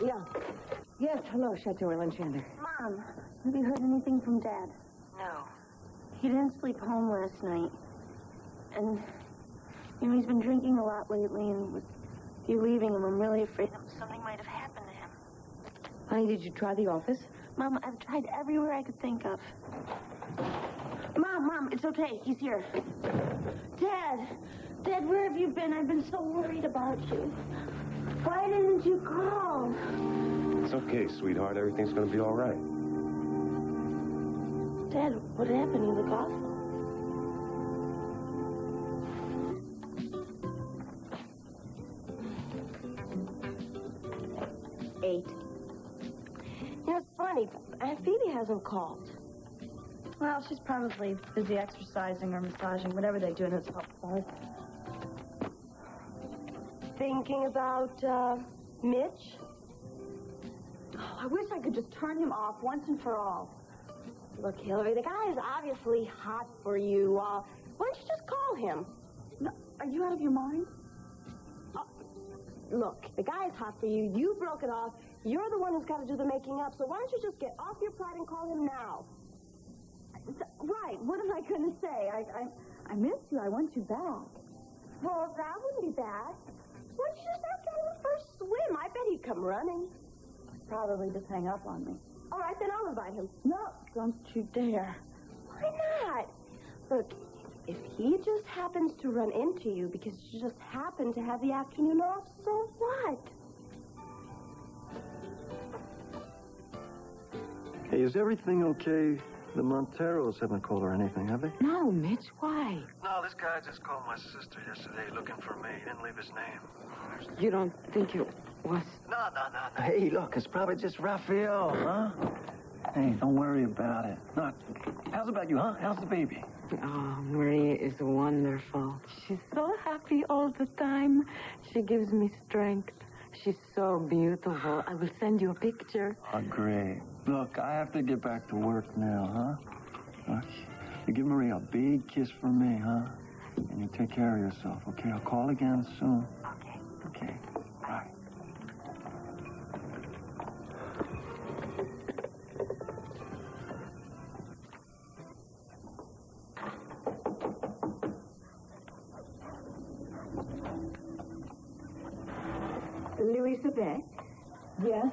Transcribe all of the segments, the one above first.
Yeah. Yes, hello, Chateau Enchanter. Mom, have you heard anything from Dad? No. He didn't sleep home last night. And, you know, he's been drinking a lot lately, and with you leaving him, I'm really afraid that something might have happened to him. Honey, did you try the office? Mom, I've tried everywhere I could think of. Mom, it's okay. He's here. Dad, where have you been? I've been so worried about you. Why didn't you call? It's okay, sweetheart. Everything's going to be all right. Dad, what happened? You look awful. Eight. You know, it's funny. Aunt Phoebe hasn't called. Well, she's probably busy exercising or massaging, whatever they do in his health bar. Thinking about, Mitch? Oh, I wish I could just turn him off once and for all. Look, Hillary, the guy is obviously hot for you. Why don't you just call him? No, are you out of your mind? Look, the guy is hot for you. You broke it off. You're the one who's got to do the making up. So why don't you just get off your pride and call him now? Right. What am I going to say? I miss you. I want you back. Well, that wouldn't be bad. Why don't you just ask him the first swim? I bet he'd come running. Probably just hang up on me. All right, then I'll invite him. No, don't you dare. Why not? Look, if he just happens to run into you because you just happen to have the afternoon off, so what? Hey, is everything okay? The Monteros haven't called or anything, have they? No, Mitch, why? No, this guy just called my sister yesterday looking for me. He didn't leave his name. You don't think it was... No. Hey, look, it's probably just Raphael, huh? Hey, don't worry about it. Look, how's about you, huh? How's the baby? Oh, Maria is wonderful. She's so happy all the time. She gives me strength. She's so beautiful. I will send you a picture. Oh, great. Look, I have to get back to work now, huh? Look, you give Maria a big kiss from me, huh? And you take care of yourself, okay? I'll call again soon. Okay. Bye. Louisa Beck? Yes?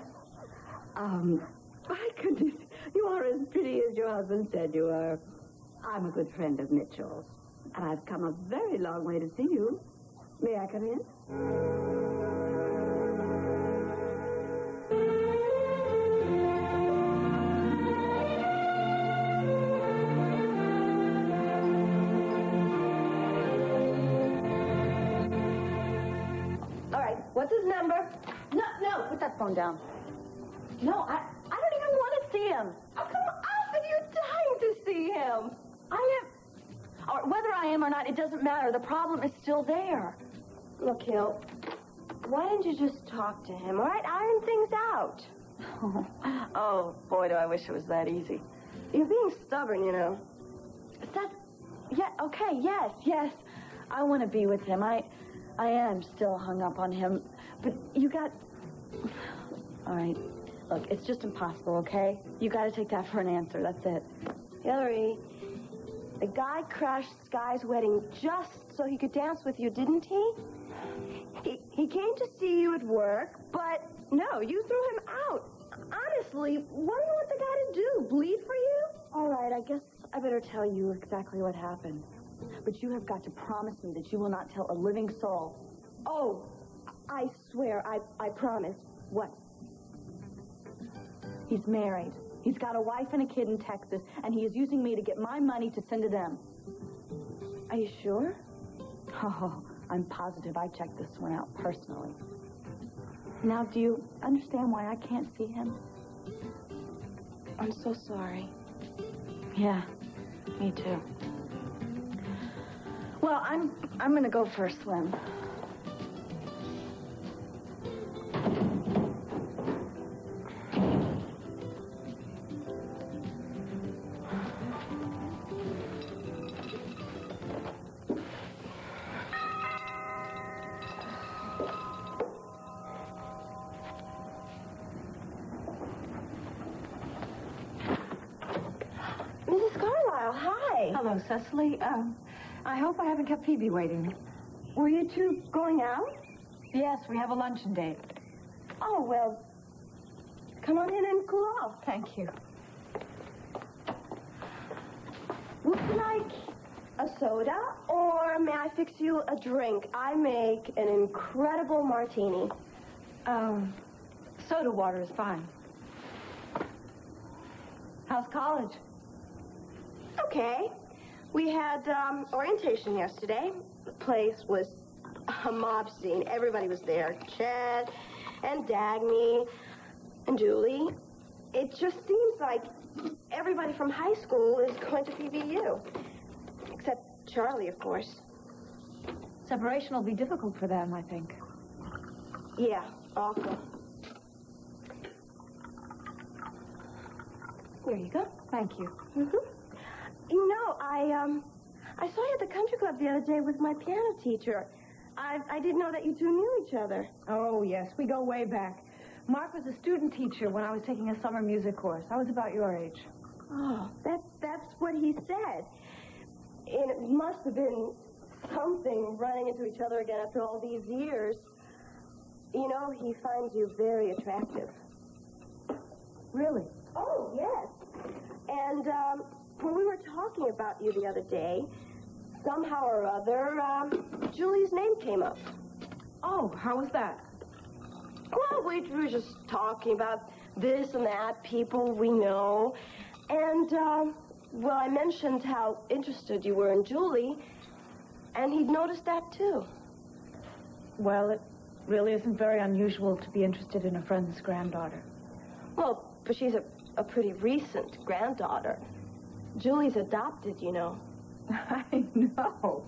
My goodness, you are as pretty as your husband said you are. I'm a good friend of Mitchell's, and I've come a very long way to see you. May I come in? All right, what's his number? No, put that phone down. No, I don't even want to see him. Oh, come on, you're dying to see him. I am, or whether I am or not, it doesn't matter. The problem is still there. Look, Hill, why didn't you just talk to him, all right? Iron things out. Oh, boy, do I wish it was that easy. You're being stubborn, you know. Okay, yes. I want to be with him. I am still hung up on him. But you got... All right. Look, it's just impossible, okay? You got to take that for an answer. That's it. Hillary, the guy crashed Sky's wedding just so he could dance with you, didn't he? He came to see you at work, but no, you threw him out. Honestly, what do you want the guy to do? Bleed for you? All right, I guess I better tell you exactly what happened. But you have got to promise me that you will not tell a living soul. Oh, I swear, I promise. What? He's married. He's got a wife and a kid in Texas, and he is using me to get my money to send to them. Are you sure? Oh, I'm positive I checked this one out personally. Now, do you understand why I can't see him? I'm so sorry. Yeah, me too. Well, I'm going to go for a swim. Well, hi. Hello, Cecily. I hope I haven't kept Phoebe waiting. Were you two going out? Yes, we have a luncheon date. Oh, well, come on in and cool off. Thank you. Would you like a soda, or may I fix you a drink? I make an incredible martini. Soda water is fine. How's college? Okay. We had orientation yesterday. The place was a mob scene. Everybody was there. Chad and Dagny and Julie. It just seems like everybody from high school is going to PVU. Except Charlie, of course. Separation will be difficult for them, I think. Yeah, awful. Here you go. Thank you. Mm-hmm. You know, I saw you at the country club the other day with my piano teacher. I didn't know that you two knew each other. Oh, yes, we go way back. Mark was a student teacher when I was taking a summer music course. I was about your age. Oh, that's what he said. And it must have been something running into each other again after all these years. You know, he finds you very attractive. Really? Oh, yes. And when we were talking about you the other day, somehow or other, Julie's name came up. Oh, how was that? Well, we were just talking about this and that, people we know. And, well, I mentioned how interested you were in Julie, and he'd noticed that, too. Well, it really isn't very unusual to be interested in a friend's granddaughter. Well, but she's a pretty recent granddaughter. Julie's adopted, you know. I know.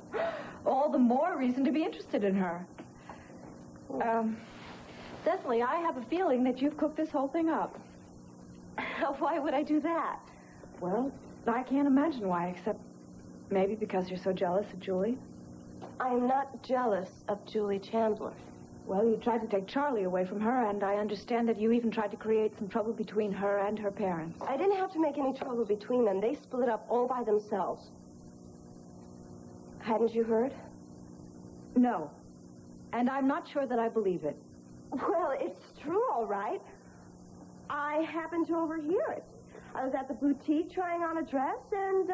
All the more reason to be interested in her. Cecily, I have a feeling that you've cooked this whole thing up. Why would I do that? Well, I can't imagine why, except maybe because you're so jealous of Julie. I'm not jealous of Julie Chandler. Well, you tried to take Charlie away from her, and I understand that you even tried to create some trouble between her and her parents. I didn't have to make any trouble between them. They split up all by themselves. Hadn't you heard? No. And I'm not sure that I believe it. Well, it's true, all right. I happened to overhear it. I was at the boutique trying on a dress, and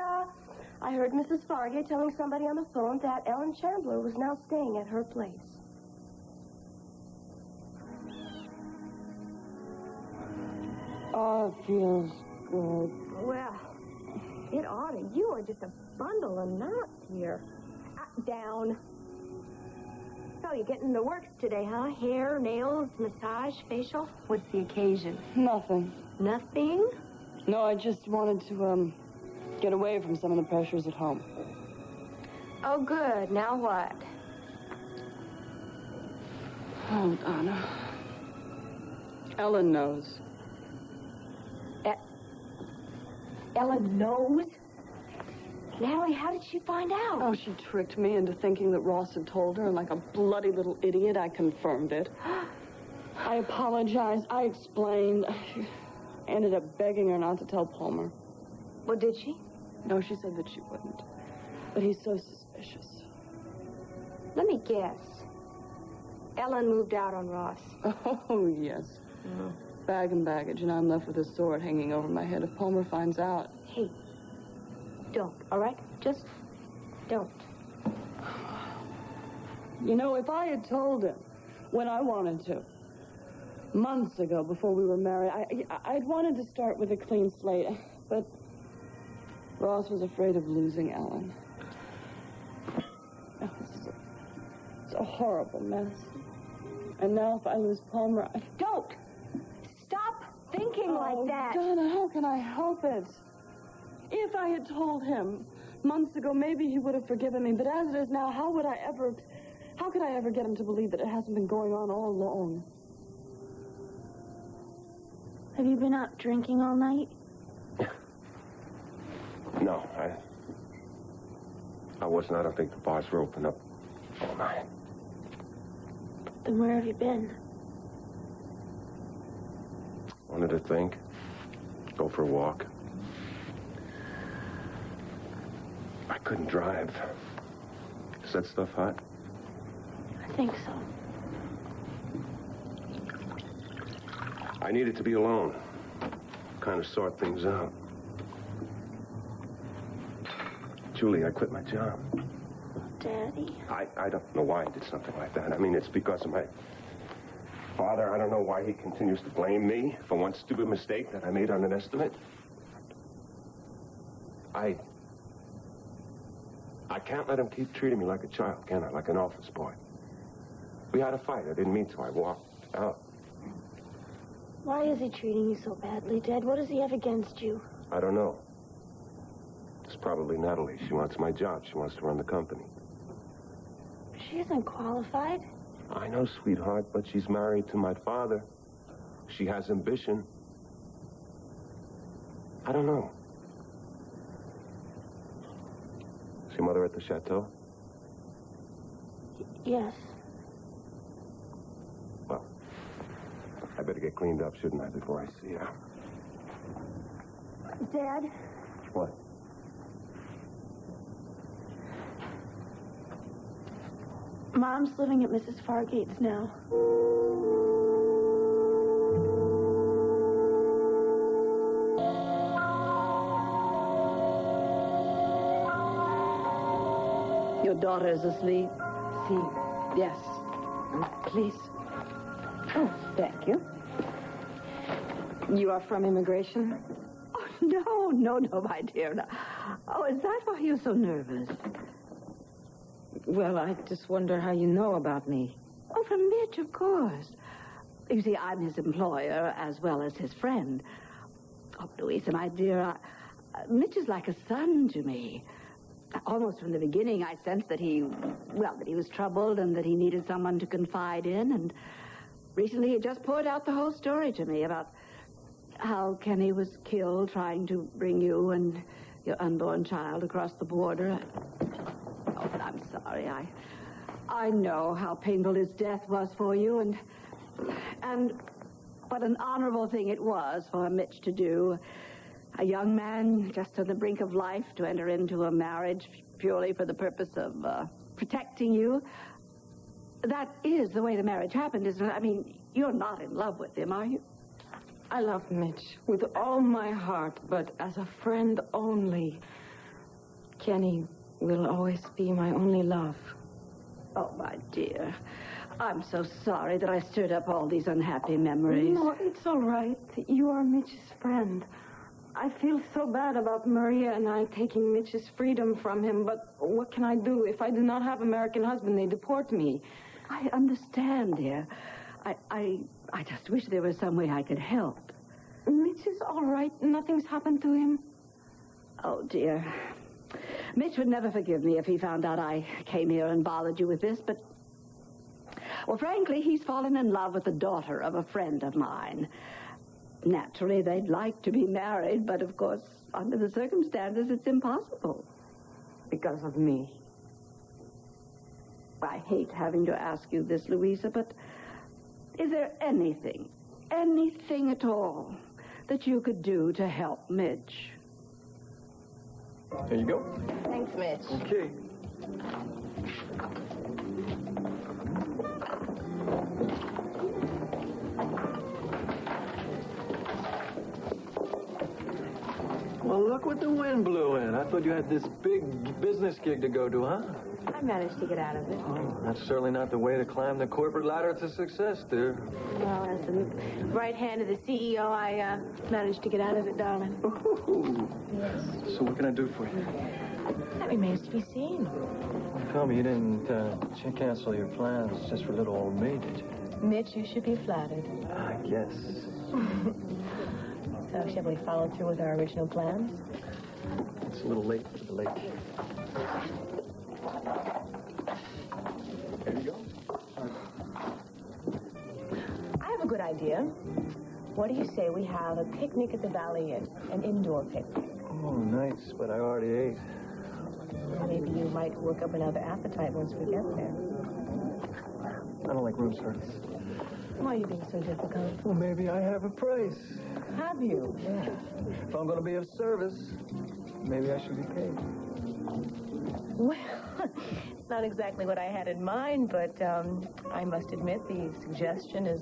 I heard Mrs. Fargate telling somebody on the phone that Ellen Chandler was now staying at her place. Oh, it feels good. Well, it ought to. You are just a bundle of knots here. Down. So you're getting the works today, huh? Hair, nails, massage, facial? What's the occasion? Nothing. Nothing? No, I just wanted to, get away from some of the pressures at home. Oh, good. Now what? Oh, Donna. Ellen knows. Ellen knows? Natalie, how did she find out? Oh, she tricked me into thinking that Ross had told her, and like a bloody little idiot, I confirmed it. I apologized. I explained. I ended up begging her not to tell Palmer. Well, did she? No, she said that she wouldn't. But he's so suspicious. Let me guess. Ellen moved out on Ross. Oh, yes. Oh. Bag and baggage, and I'm left with a sword hanging over my head if Palmer finds out. Hey, don't, all right? Just don't. You know, if I had told him when I wanted to, months ago before we were married, I'd wanted to start with a clean slate, but Ross was afraid of losing Ellen. Oh, it's a horrible mess. And now if I lose Palmer, Don't! Stop thinking like that. Donna, how can I help it? If I had told him months ago, maybe he would have forgiven me. But as it is now, how could I ever get him to believe that it hasn't been going on all along? Have you been out drinking all night? No, I wasn't. I don't think the bars were open up all night. Then where have you been? Wanted to think. Go for a walk. I couldn't drive. Is that stuff hot? I think so. I needed to be alone. Kind of sort things out. Julie, I quit my job. Daddy? I don't know why I did something like that. I mean, it's because of my father. I don't know why he continues to blame me for one stupid mistake that I made on an estimate. I can't let him keep treating me like a child, can I? Like an office boy. We had a fight. I didn't mean to. I walked out. Why is he treating you so badly, Dad? What does he have against you? I don't know. It's probably Natalie. She wants my job. She wants to run the company. She isn't qualified. I know, sweetheart, but she's married to my father. She has ambition. I don't know. Is your mother at the chateau? Yes. Well, I better get cleaned up, shouldn't I, before I see her? Dad? What? Mom's living at Mrs. Fargate's now. Your daughter is asleep? See, Yes. please. Oh, thank you. You are from immigration? Oh, no, my dear. No. Oh, is that why you're so nervous? Well, I just wonder how you know about me. Oh, from Mitch, of course. You see, I'm his employer as well as his friend. Oh, Louisa, my dear, Mitch is like a son to me. Almost from the beginning, I sensed that he was troubled and that he needed someone to confide in. And recently, he just poured out the whole story to me about how Kenny was killed trying to bring you and your unborn child across the border. Oh, but I'm sorry. I know how painful his death was for you, and what an honorable thing it was for Mitch to do. A young man just on the brink of life to enter into a marriage purely for the purpose of protecting you. That is the way the marriage happened, isn't it? I mean, you're not in love with him, are you? I love Mitch with all my heart, but as a friend only. Kenny will always be my only love. Oh, my dear. I'm so sorry that I stirred up all these unhappy memories. No, it's all right. You are Mitch's friend. I feel so bad about Maria and I taking Mitch's freedom from him, but what can I do? If I do not have an American husband, they deport me. I understand, dear. I just wish there was some way I could help. Mitch is all right. Nothing's happened to him. Oh, dear. Mitch would never forgive me if he found out I came here and bothered you with this, but... Well, frankly, he's fallen in love with the daughter of a friend of mine. Naturally, they'd like to be married, but of course, under the circumstances, it's impossible. Because of me. I hate having to ask you this, Louisa, but is there anything at all that you could do to help Mitch? There you go. Thanks, Mitch. Okay. Well, look what the wind blew in. I thought you had this big business gig to go to, huh? I managed to get out of it. Oh, that's certainly not the way to climb the corporate ladder to success, dear. Well, as the right hand of the CEO, I managed to get out of it, darling. Ooh. Yes. So what can I do for you? That remains to be seen. Well, tell me you didn't cancel your plans just for little old me, did you? Mitch, you should be flattered. I guess. So, shall we follow through with our original plans? It's a little late for the lake. There you go. I have a good idea. What do you say we have a picnic at the Valley Inn, an indoor picnic? Oh, nice, but I already ate. Maybe you might work up another appetite once we get there. I don't like room service. Why are you being so difficult? Well, maybe I have a price. Have you? Yeah. If I'm going to be of service, maybe I should be paid. Well, it's not exactly what I had in mind, but I must admit the suggestion is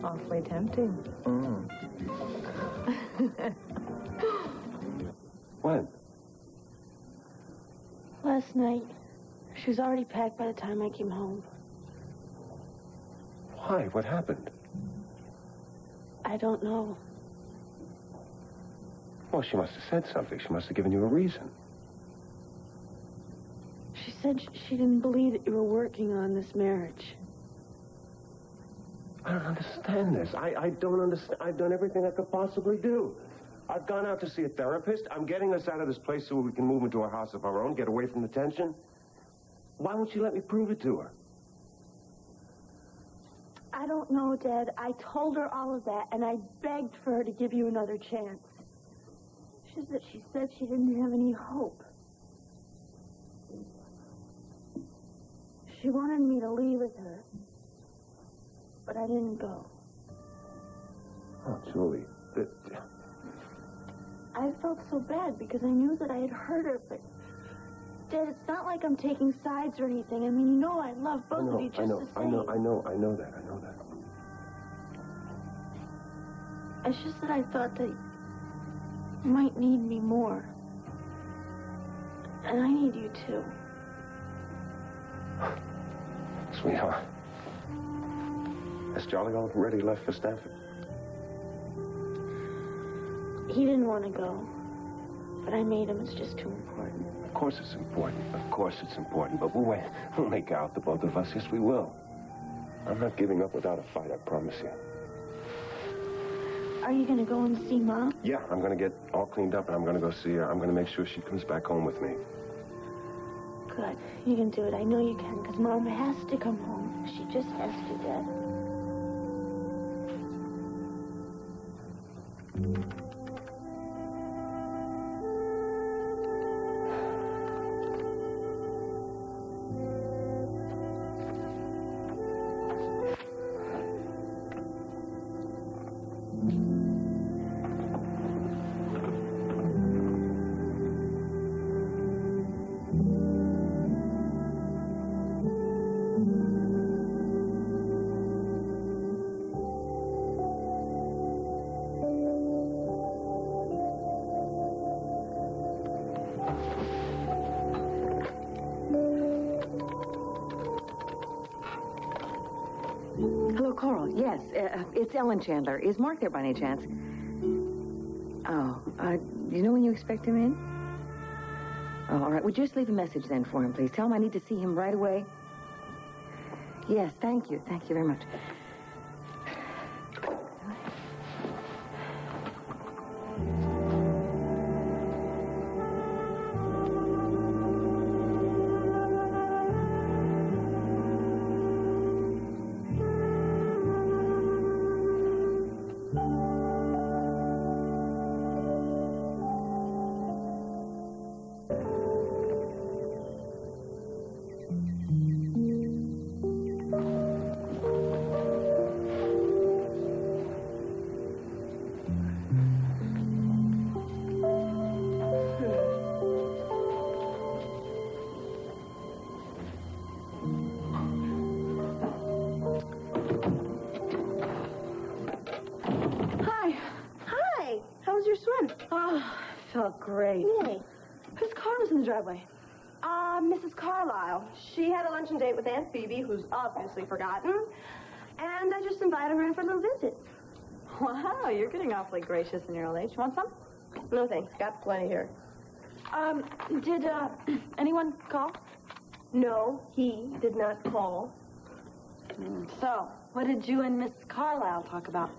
awfully tempting. When? Last night. She was already packed by the time I came home. Why? What happened? I don't know. Well, she must have said something. She must have given you a reason. She said she didn't believe that you were working on this marriage. I don't understand this. I don't understand. I've done everything I could possibly do. I've gone out to see a therapist. I'm getting us out of this place so we can move into a house of our own, get away from the tension. Why won't you let me prove it to her? I don't know, Dad. I told her all of that, and I begged for her to give you another chance. It's just that she said she didn't have any hope. She wanted me to leave with her, but I didn't go. Oh, Julie. I felt so bad because I knew that I had hurt her, but... Dad, it's not like I'm taking sides or anything. I mean, you know I love both of you just the same. I know that. It's just that I thought that you might need me more. And I need you too. Sweetheart. Has Charlie already left for Stanford? He didn't want to go, but I made him. It's just too important. Of course it's important. But we'll make out, the both of us. Yes, we will. I'm not giving up without a fight, I promise you. Are you going to go and see Mom? Yeah, I'm going to get all cleaned up and I'm going to go see her. I'm going to make sure she comes back home with me. Good. You can do it. I know you can, because Mom has to come home. She just has to, Dad. Hello, Coral. Yes, it's Ellen Chandler. Is Mark there by any chance? Oh, do you know when you expect him in? Oh, all right. Would you just leave a message then for him, please? Tell him I need to see him right away. Yes, thank you. Thank you very much. Felt great. Yay. Whose car was in the driveway? Mrs. Carlisle. She had a luncheon date with Aunt Phoebe, who's obviously forgotten. And I just invited her in for a little visit. Wow, you're getting awfully gracious in your old age. Want some? No, thanks. Got plenty here. Did, anyone call? No, he did not call. So, what did you and Miss Carlisle talk about?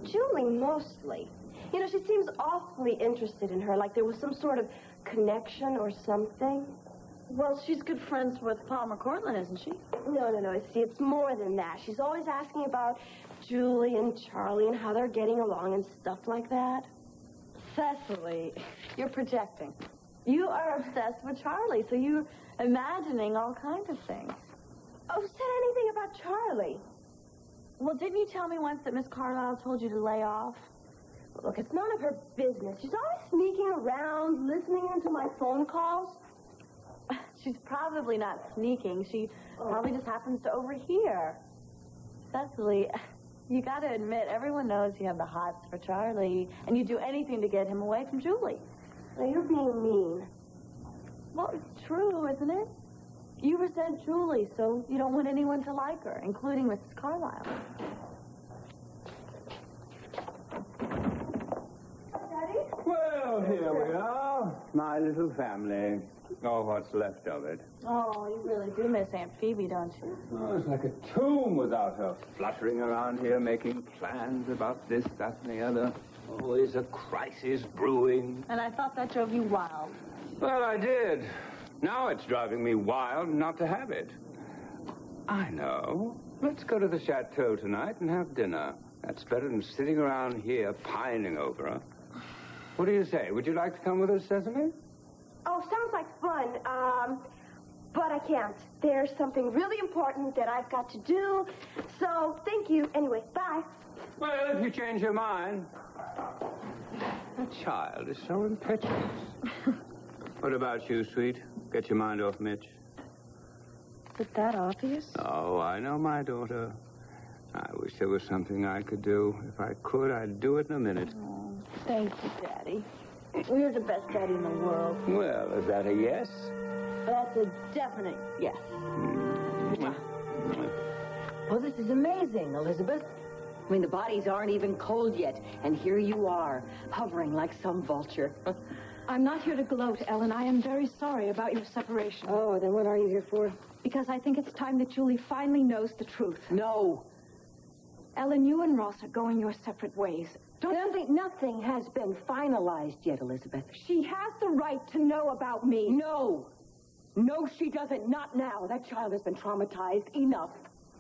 Julie, mostly. You know, she seems awfully interested in her, like there was some sort of connection or something. Well, she's good friends with Palmer Cortland, isn't she? No. See, it's more than that. She's always asking about Julie and Charlie and how they're getting along and stuff like that. Cecily, you're projecting. You are obsessed with Charlie, so you're imagining all kinds of things. Oh, who said anything about Charlie? Well, didn't you tell me once that Miss Carlisle told you to lay off? Look, it's none of her business. She's always sneaking around, listening into my phone calls. She's probably not sneaking. She probably just happens to overhear. Cecily, you got to admit, everyone knows you have the hots for Charlie, and you'd do anything to get him away from Julie. Now, you're being mean. Well, it's true, isn't it? You resent Julie, so you don't want anyone to like her, including Mrs. Carlyle. Daddy? Well, here we are. My little family. Oh, what's left of it. Oh, you really do miss Aunt Phoebe, don't you? Oh, it's like a tomb without her fluttering around here, making plans about this, that, and the other. Always a crisis brewing. And I thought that drove you wild. Well, I did. Now it's driving me wild not to have it. I know. Let's go to the chateau tonight and have dinner. That's better than sitting around here pining over her. What do you say? Would you like to come with us, Sesame? Oh, sounds like fun. But I can't. There's something really important that I've got to do. So, thank you. Anyway, bye. Well, if you change your mind. That child is so impetuous. What about you, sweet? Get your mind off Mitch. Is it that obvious? Oh, I know my daughter. I wish there was something I could do. If I could, I'd do it in a minute. Oh, thank you, Daddy. You're the best daddy in the world. Well, is that a yes? That's a definite yes. Well, this is amazing, Elizabeth. I mean, the bodies aren't even cold yet, and here you are, hovering like some vulture. I'm not here to gloat, Ellen. I am very sorry about your separation. Oh, then what are you here for? Because I think it's time that Julie finally knows the truth. No. Ellen, you and Ross are going your separate ways. Nothing has been finalized yet, Elizabeth. She has the right to know about me. No. No, she doesn't. Not now. That child has been traumatized enough.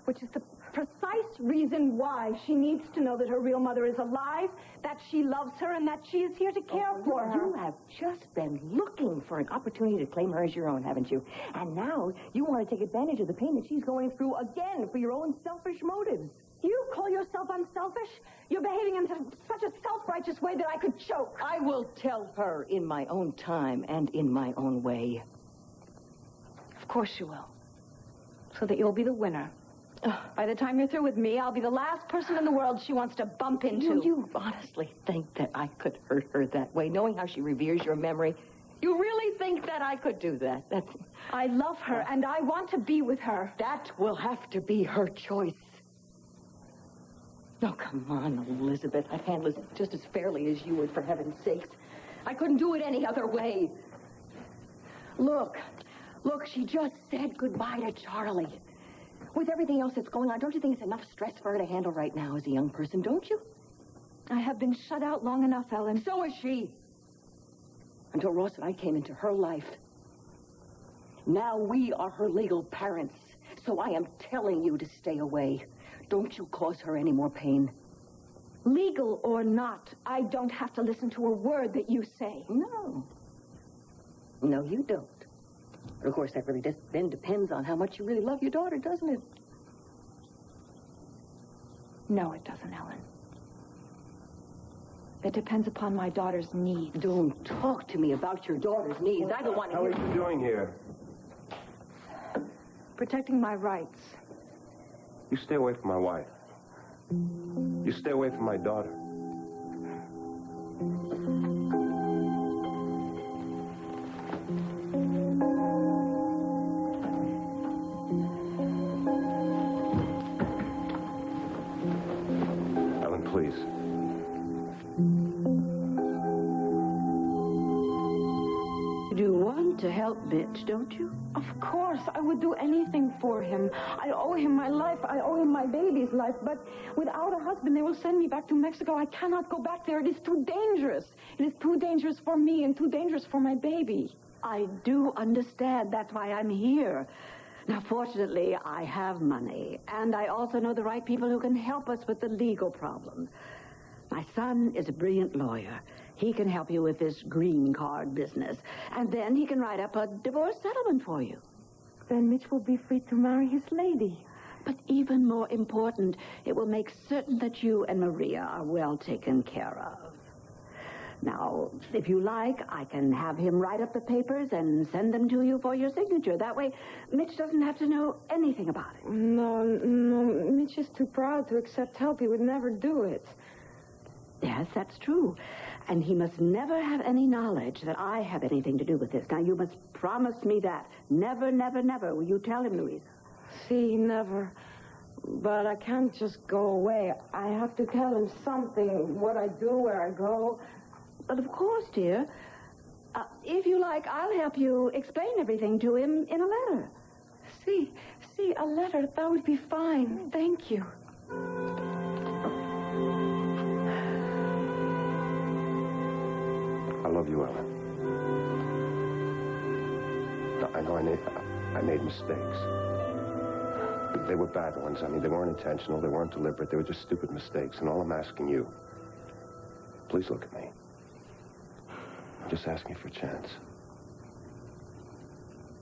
Which is the precise reason why she needs to know that her real mother is alive, that she loves her, and that she is here to care for her. You have just been looking for an opportunity to claim her as your own, haven't you? And now you want to take advantage of the pain that she's going through again for your own selfish motives. You call yourself unselfish? You're behaving in such a self-righteous way that I could choke. I will tell her in my own time and in my own way. Of course you will. So that you'll be the winner. By the time you're through with me, I'll be the last person in the world she wants to bump into. You honestly think that I could hurt her that way, knowing how she reveres your memory? You really think that I could do that? I love her, and I want to be with her. That will have to be her choice. Oh, come on, Elizabeth. I've handled it just as fairly as you would, for heaven's sakes. I couldn't do it any other way. Look, she just said goodbye to Charlie. With everything else that's going on, don't you think it's enough stress for her to handle right now as a young person, don't you? I have been shut out long enough, Ellen. So is she. Until Ross and I came into her life. Now we are her legal parents. So I am telling you to stay away. Don't you cause her any more pain. Legal or not, I don't have to listen to a word that you say. No. No, you don't. But of course, that really then depends on how much you really love your daughter, doesn't it? No, it doesn't, Ellen. It depends upon my daughter's needs. Don't talk to me about your daughter's needs. I don't want to How are hear... you doing here? Protecting my rights. You stay away from my wife. You stay away from my daughter. Ellen, please. You do want to help Mitch, don't you? Of course, I would do anything for him. I owe him my life. I owe him my baby's life. But without a husband, they will send me back to Mexico. I cannot go back there. It is too dangerous. It is too dangerous for me and too dangerous for my baby. I do understand. That's why I'm here. Now, fortunately, I have money. And I also know the right people who can help us with the legal problems. My son is a brilliant lawyer. He can help you with this green card business. And then he can write up a divorce settlement for you. Then Mitch will be free to marry his lady. But even more important, it will make certain that you and Maria are well taken care of. Now, if you like, I can have him write up the papers and send them to you for your signature. That way, Mitch doesn't have to know anything about it. No, Mitch is too proud to accept help. He would never do it. Yes, that's true. And he must never have any knowledge that I have anything to do with this. Now, you must promise me that. Never, never, never. Will you tell him, Louisa? See, never. But I can't just go away. I have to tell him something, what I do, where I go. But of course, dear. If you like, I'll help you explain everything to him in a letter. See, a letter. That would be fine. Thank you. I love you, Ellen. I know I made mistakes. They were bad ones. I mean, they weren't intentional. They weren't deliberate. They were just stupid mistakes. And all I'm asking you, please look at me. I'm just asking for a chance.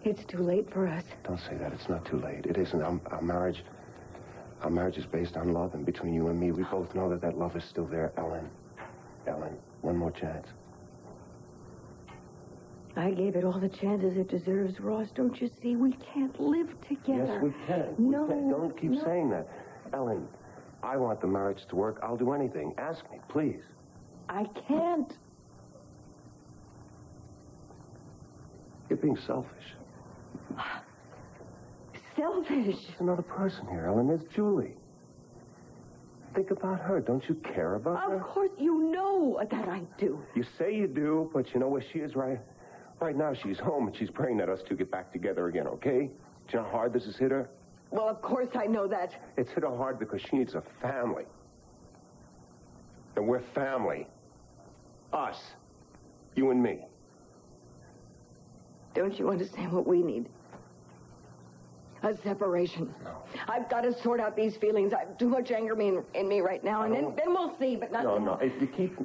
It's too late for us. Don't say that. It's not too late. It isn't. Our marriage is based on love, and between you and me, we both know that love is still there. Ellen, one more chance. I gave it all the chances it deserves, Ross. Don't you see? We can't live together. Yes, we can. No. We can. Don't keep saying that. Ellen, I want the marriage to work. I'll do anything. Ask me, please. I can't. You're being selfish. Selfish? There's another person here, Ellen. There's Julie. Think about her. Don't you care about her? Of course you know that I do. You say you do, but you know where she is right now. She's home, and she's praying that us two get back together again, okay? Do you know how hard this has hit her? Well, of course I know that. It's hit her hard because she needs a family. And we're family. Us. You and me. Don't you understand what we need? A separation. No. I've got to sort out these feelings. I have too much anger in me right now, and then we'll see, but not... No. If you keep...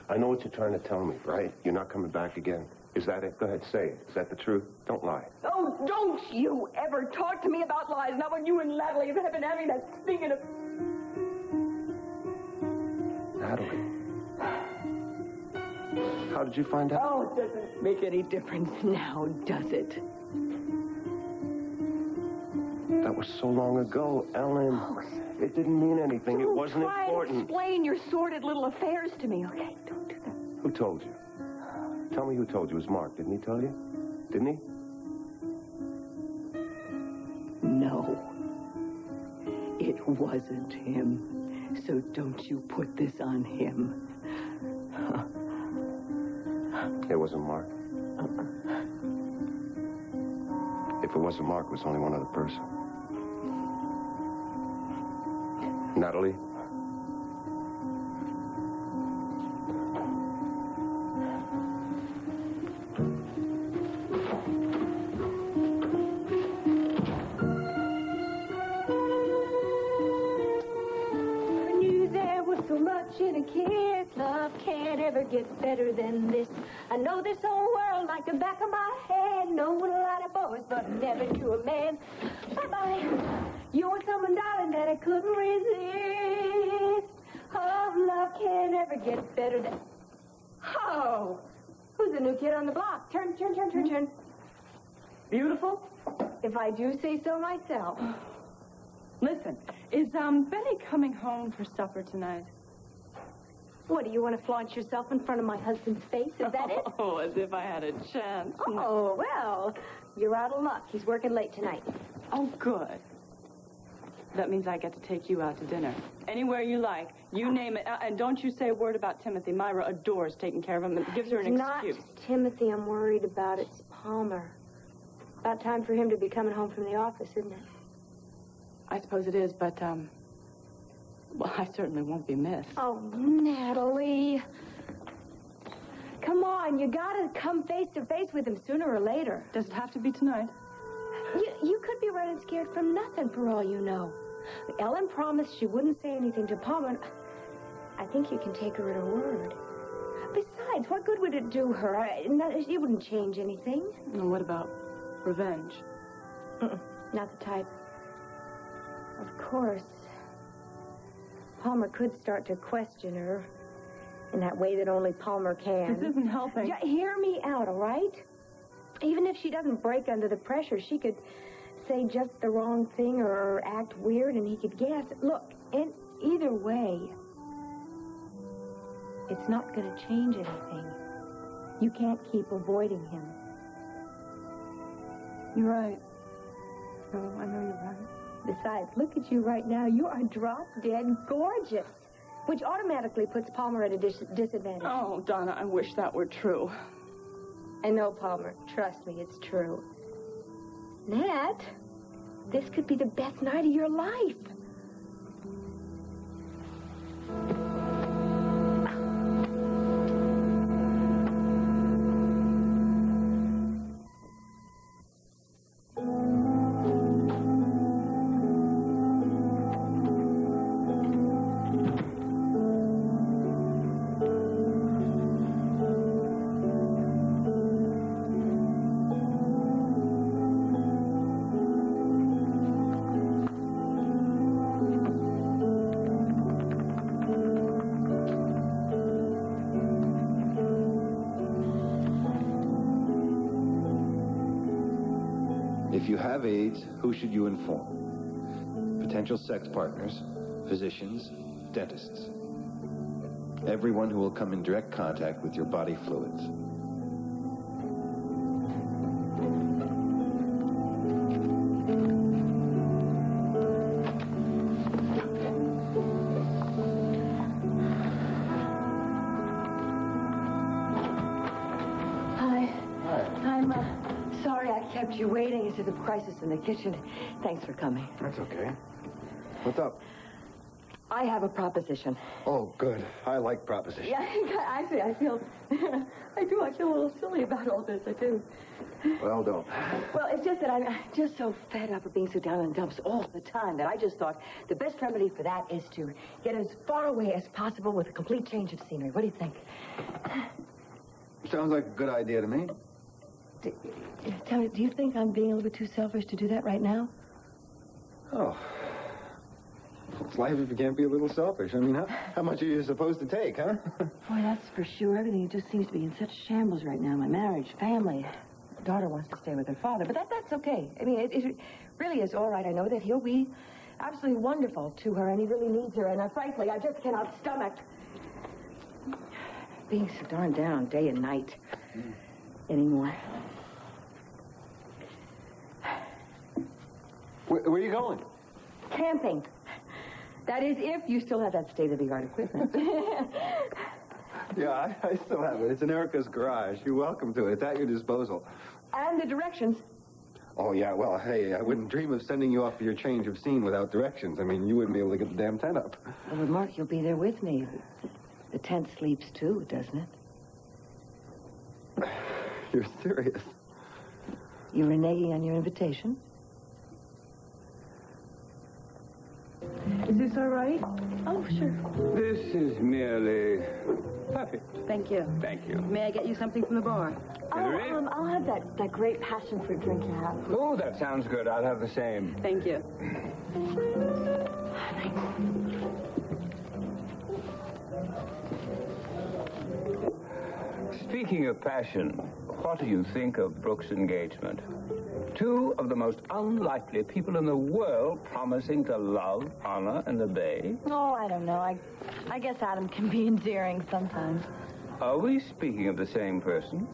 I know what you're trying to tell me, right? You're not coming back again. Is that it? Go ahead, say it. Is that the truth? Don't lie. Oh, don't you ever talk to me about lies. Not when you and Natalie have been having that stinging of... Natalie. How did you find out? Oh, it doesn't make any difference now, does it? That was so long ago, Ellen. Oh, it didn't mean anything. It wasn't important. Explain your sordid little affairs to me, okay? Don't do that. Who told you? Tell me who told you. It was Mark. Didn't he tell you? Didn't he? No. It wasn't him. So don't you put this on him. It wasn't Mark. If it wasn't Mark, it was only one other person. Natalie? I knew there was so much in a kiss. Love can't ever get better than this. I know this whole world like the back of my hand. Known a lot of boys, but never knew a man. Bye-bye. You were someone, darling, that I couldn't resist. Oh, love can't ever get better than... Oh! Who's the new kid on the block? Turn. Beautiful? If I do say so myself. Listen, is Betty coming home for supper tonight? What, do you want to flaunt yourself in front of my husband's face? Is that it? Oh, as if I had a chance. Oh, well, you're out of luck. He's working late tonight. Oh, good. That means I get to take you out to dinner. Anywhere you like. You name it. And don't you say a word about Timothy. Myra adores taking care of him. It gives her an excuse. It's not Timothy I'm worried about. It's Palmer. About time for him to be coming home from the office, isn't it? I suppose it is, but, well, I certainly won't be missed. Oh, Natalie. Come on, you gotta come face to face with him sooner or later. Does it have to be tonight? You could be running scared from nothing for all you know. Ellen promised she wouldn't say anything to Palmer. I think you can take her at her word. Besides, what good would it do her? It wouldn't change anything. And what about revenge? Not the type. Of course, Palmer could start to question her. in that way that only Palmer can. This isn't helping. Hear me out, all right? Even if she doesn't break under the pressure, she could say just the wrong thing or act weird, and he could guess. Look, in either way, it's not going to change anything. You can't keep avoiding him. You're right. Oh, I know you're right. Besides, look at you right now. You are drop-dead gorgeous, which automatically puts Palmer at a disadvantage. Oh, Donna, I wish that were true. I know, Palmer. Trust me, it's true. Nat, this could be the best night of your life. If you have AIDS, who should you inform? Potential sex partners, physicians, dentists. Everyone who will come in direct contact with your body fluids. Kept you waiting. It's a crisis in the kitchen. Thanks for coming. That's okay. What's up? I have a proposition. Oh, good. I like propositions. Yeah, actually, I feel a little silly about all this. I do. Well, don't. Well, it's just that I'm just so fed up of being so down in the dumps all the time that I just thought the best remedy for that is to get as far away as possible with a complete change of scenery. What do you think? Sounds like a good idea to me. Tell me, do you think I'm being a little bit too selfish to do that right now? Oh. It's life if you can't be a little selfish. I mean, how much are you supposed to take, huh? Boy, that's for sure. Everything just seems to be in such shambles right now. My marriage, family. My daughter wants to stay with her father, but that's okay. I mean, it really is all right. I know that he'll be absolutely wonderful to her, and he really needs her. And frankly, I just cannot stomach being so darn down day and night anymore. Where are you going? Camping. That is, if you still have that state-of-the-art equipment. Yeah, I still have it. It's in Erica's garage. You're welcome to it. It's at your disposal. And the directions. Oh, yeah, well, hey, I wouldn't dream of sending you off for your change of scene without directions. I mean, you wouldn't be able to get the damn tent up. Well, with Mark, you'll be there with me. The tent sleeps, too, doesn't it? You're serious. You reneging on your invitation? Is this all right? Oh, sure. This is merely perfect. Thank you. Thank you. May I get you something from the bar? Hillary? I'll have that great passion fruit drink you have. Oh, that sounds good. I'll have the same. Thank you. Speaking of passion, what do you think of Brooks' engagement? Two of the most unlikely people in the world promising to love, honor, and obey. Oh, I don't know. I guess Adam can be endearing sometimes. Are we speaking of the same person?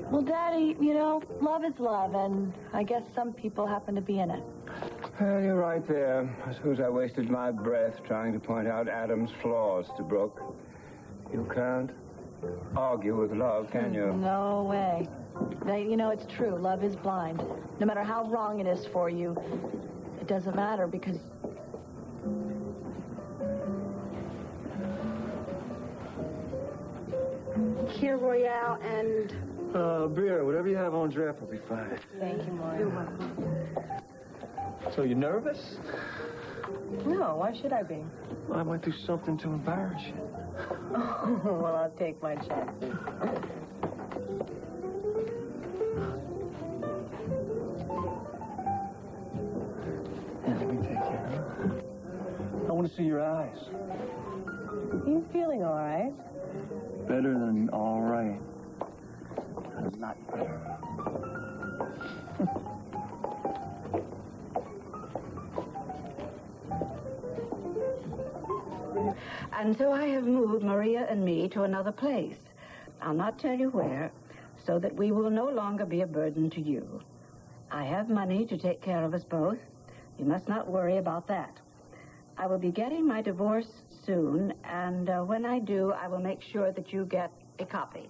Well, Daddy, you know, love is love, and I guess some people happen to be in it. Well, you're right there. I suppose I wasted my breath trying to point out Adam's flaws to Brooke. You can't argue with love, can you? No way. You know, it's true. Love is blind. No matter how wrong it is for you, it doesn't matter because... Kir Royale and... Beer, whatever you have on draft will be fine. Thank you, Maureen. You're welcome. So you nervous? No, why should I be? I might do something to embarrass you. Oh, well, I'll take my chances. Let me take you. I want to see your eyes. You feeling all right? better than all right. Not better. And so I have moved Maria and me to another place. I'll not tell you where, so that we will no longer be a burden to you. I have money to take care of us both. You must not worry about that. I will be getting my divorce soon, and when I do, I will make sure that you get a copy.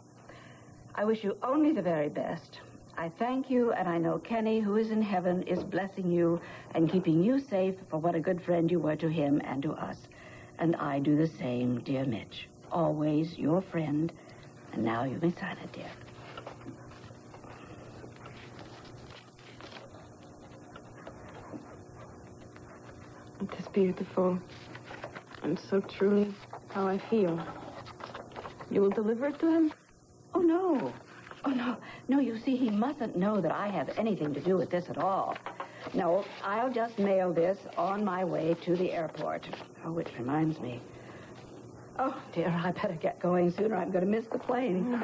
I wish you only the very best. I thank you, and I know Kenny, who is in heaven, is blessing you and keeping you safe for what a good friend you were to him and to us. And I do the same, dear Mitch. Always your friend. And now you may sign it, dear. It is beautiful. And so truly how I feel. You will deliver it to him? Oh, no. Oh, no. No, you see, he mustn't know that I have anything to do with this at all. No, I'll just mail this on my way to the airport. Oh, which reminds me. Oh, dear, I better get going sooner. I'm going to miss the plane.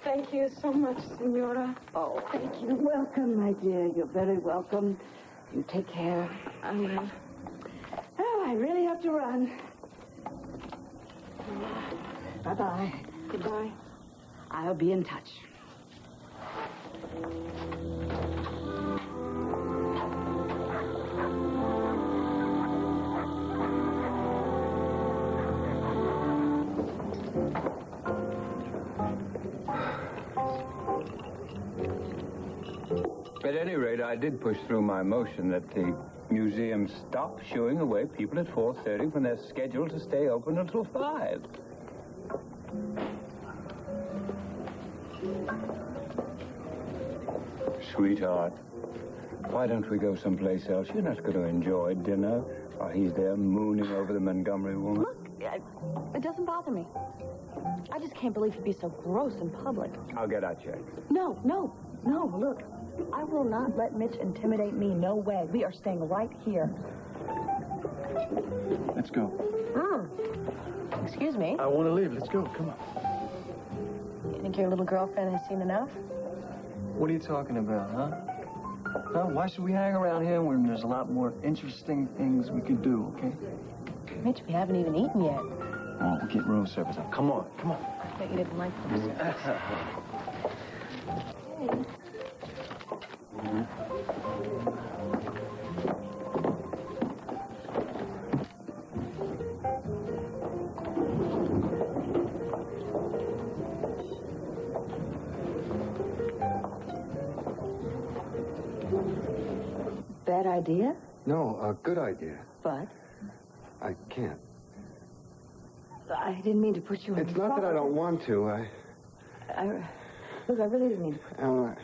Thank you so much, Senora. Oh, thank you. Welcome, my dear. You're very welcome. You take care. I will. Oh, I really have to run. Bye-bye. Goodbye. I'll be in touch. At any rate, I did push through my motion that the museum stop shooing away people at 4:30 when they're scheduled to stay open until 5. Sweetheart, why don't we go someplace else? You're not going to enjoy dinner while he's there mooning over the Montgomery woman. Look, it doesn't bother me. I just can't believe he'd be so gross in public. I'll get our check. No, look. I will not let Mitch intimidate me. No way. We are staying right here. Let's go. Excuse me. I want to leave. Let's go. Come on. You think your little girlfriend has seen enough? What are you talking about, huh? Huh? Why should we hang around here when there's a lot more interesting things we could do, okay? Mitch, we haven't even eaten yet. Oh, we'll get room service. Come on, come on. I bet you didn't like room service. Bad idea? No, a good idea. But I can't. I didn't mean to put you in It's not that I don't want to. Look, I really didn't mean to put Ellen,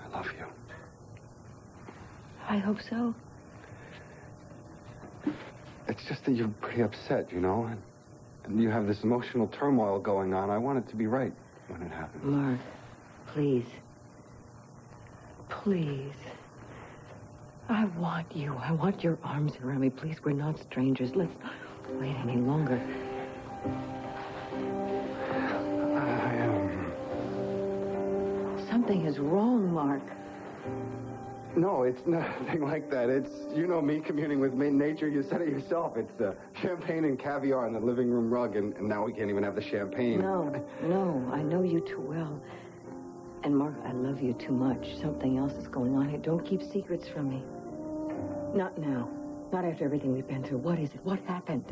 I love you. I hope so. It's just that you're pretty upset, you know, and you have this emotional turmoil going on. I want it to be right when it happens. Mark, please. Please. I want you. I want your arms around me. Please, we're not strangers. Let's not wait any longer. Something is wrong, Mark. No, it's nothing like that. It's, you know me communing with nature. You said it yourself. It's champagne and caviar on the living room rug, and now we can't even have the champagne. No, I know you too well. And, Mark, I love you too much. Something else is going on here. Don't keep secrets from me. Not now. Not after everything we've been through. What is it? What happened?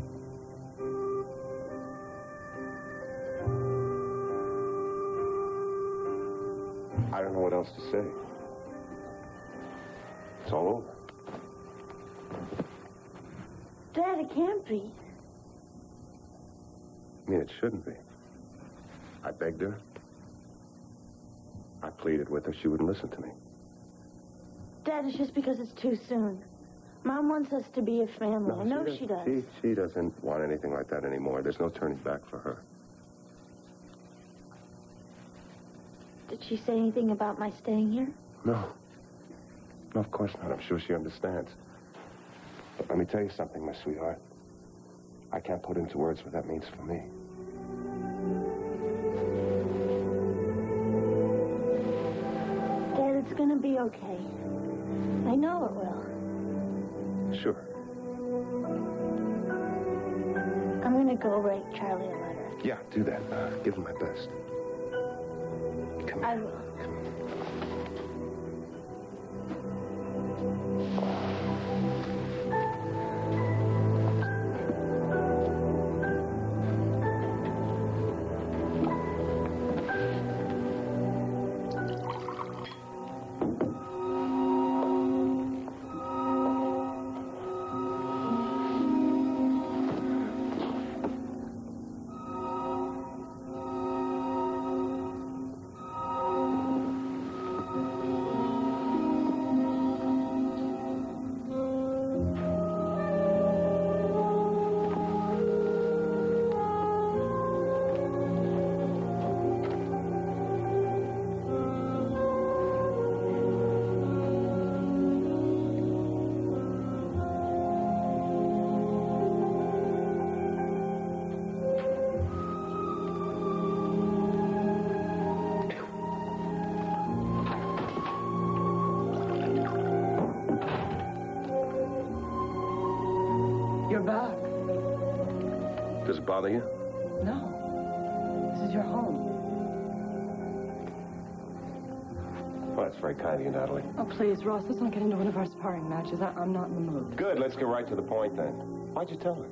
I don't know what else to say. It's all over. Dad, it can't be. I mean, it shouldn't be. I begged her. I pleaded with her. She wouldn't listen to me. Dad, it's just because it's too soon. Mom wants us to be a family. I know she does. She doesn't want anything like that anymore. There's no turning back for her. Did she say anything about my staying here? No. No, of course not. I'm sure she understands. But let me tell you something, my sweetheart. I can't put into words what that means for me. Dad, it's gonna be okay. I know it will. Sure. I'm gonna go write Charlie a letter. Yeah, do that. Give him my best. Come I here. will. You're back. Does it bother you? No. This is your home. Well, that's very kind of you, Natalie. Oh, please, Ross, let's not get into one of our sparring matches. I'm not in the mood. Good, let's get right to the point then. Why'd you tell her?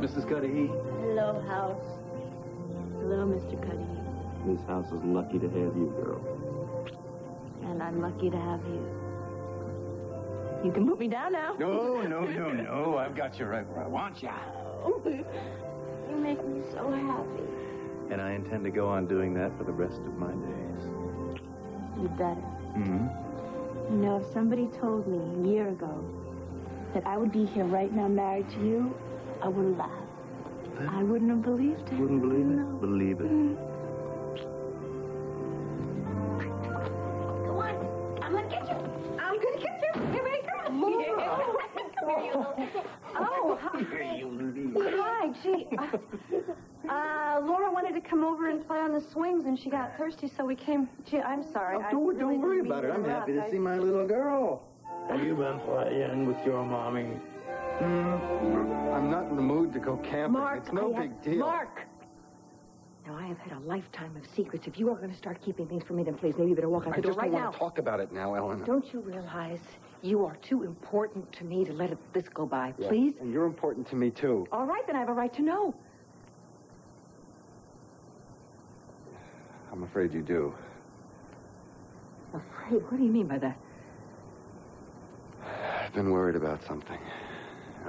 Mrs. Cuddy. Hello, house. Hello, Mr. Cuddy. This house is lucky to have you, girl. And I'm lucky to have you. You can put me down now. No. I've got you right where I want you. You make me so happy. And I intend to go on doing that for the rest of my days. You better. Mm-hmm. You know, if somebody told me a year ago that I would be here right now married to you, I would laugh. I wouldn't have believed it. Wouldn't believe No. it? Believe it. Come on. I'm gonna get you. I'm gonna get you. Here, baby, come on. Come here, you little... Oh, hi. Gee, Laura wanted to come over and play on the swings, and she got thirsty, so we came. Gee, I'm sorry. Don't worry about it. I'm happy to see my little girl. Have you been playing with your mommy? I'm not in the mood to go camping. Mark, it's no big deal. Mark! Now, I have had a lifetime of secrets. If you are going to start keeping things from me, then please, maybe you better walk out the I door just right don't now. want to talk about it now, Ellen. Don't you realize you are too important to me to let this go by? Yeah, Please? and you're important to me, too. All right, then I have a right to know. I'm afraid you do. Afraid? What do you mean by that? I've been worried about something.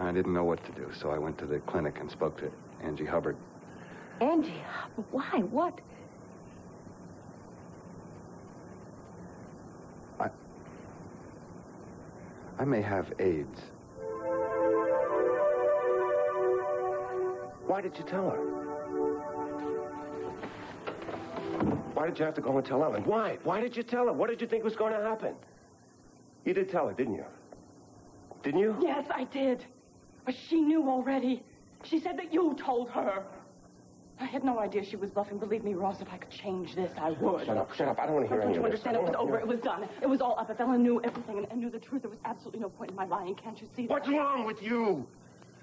I didn't know what to do, so I went to the clinic and spoke to Angie Hubbard. Angie, why? What? I may have AIDS. Why did you tell her? Why did you have to go and tell Ellen? Why? Why did you tell her? What did you think was going to happen? You did tell her, didn't you? Didn't you? Yes, I did. But she knew already. She said that you told her. I had no idea she was bluffing. Believe me, Ross, if I could change this, I would. Shut up. I don't want to hear any Don't of you this. understand? It was over. It was done. It was all up. If Ellen knew everything and knew the truth, there was absolutely no point in my lying. Can't you see that? What's wrong with you?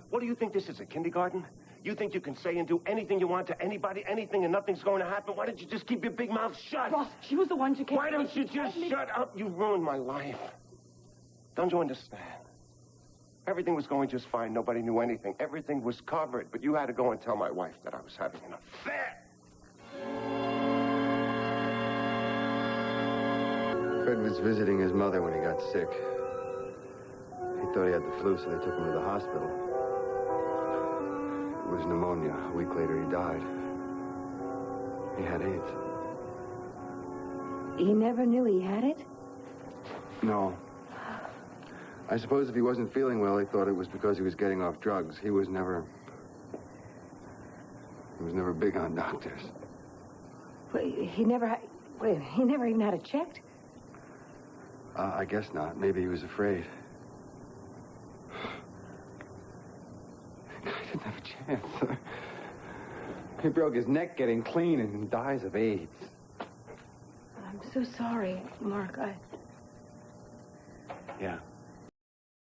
What do you think this is, a kindergarten? You think you can say and do anything you want to anybody, anything, and nothing's going to happen? Why don't you just keep your big mouth shut? Ross, she was the one who came. Why don't you just shut up? You ruined my life. Don't you understand? Everything was going just fine. Nobody knew anything. Everything was covered. But you had to go and tell my wife that I was having an affair. Fred was visiting his mother when he got sick. He thought he had the flu, so they took him to the hospital. It was pneumonia. A week later, he died. He had AIDS. He never knew he had it? No. I suppose if he wasn't feeling well, he thought it was because he was getting off drugs. He was never big on doctors. Well, he never had... Wait, he never even had it checked? I guess not. Maybe he was afraid. I didn't have a chance. He broke his neck getting clean and dies of AIDS. I'm so sorry, Mark. Yeah.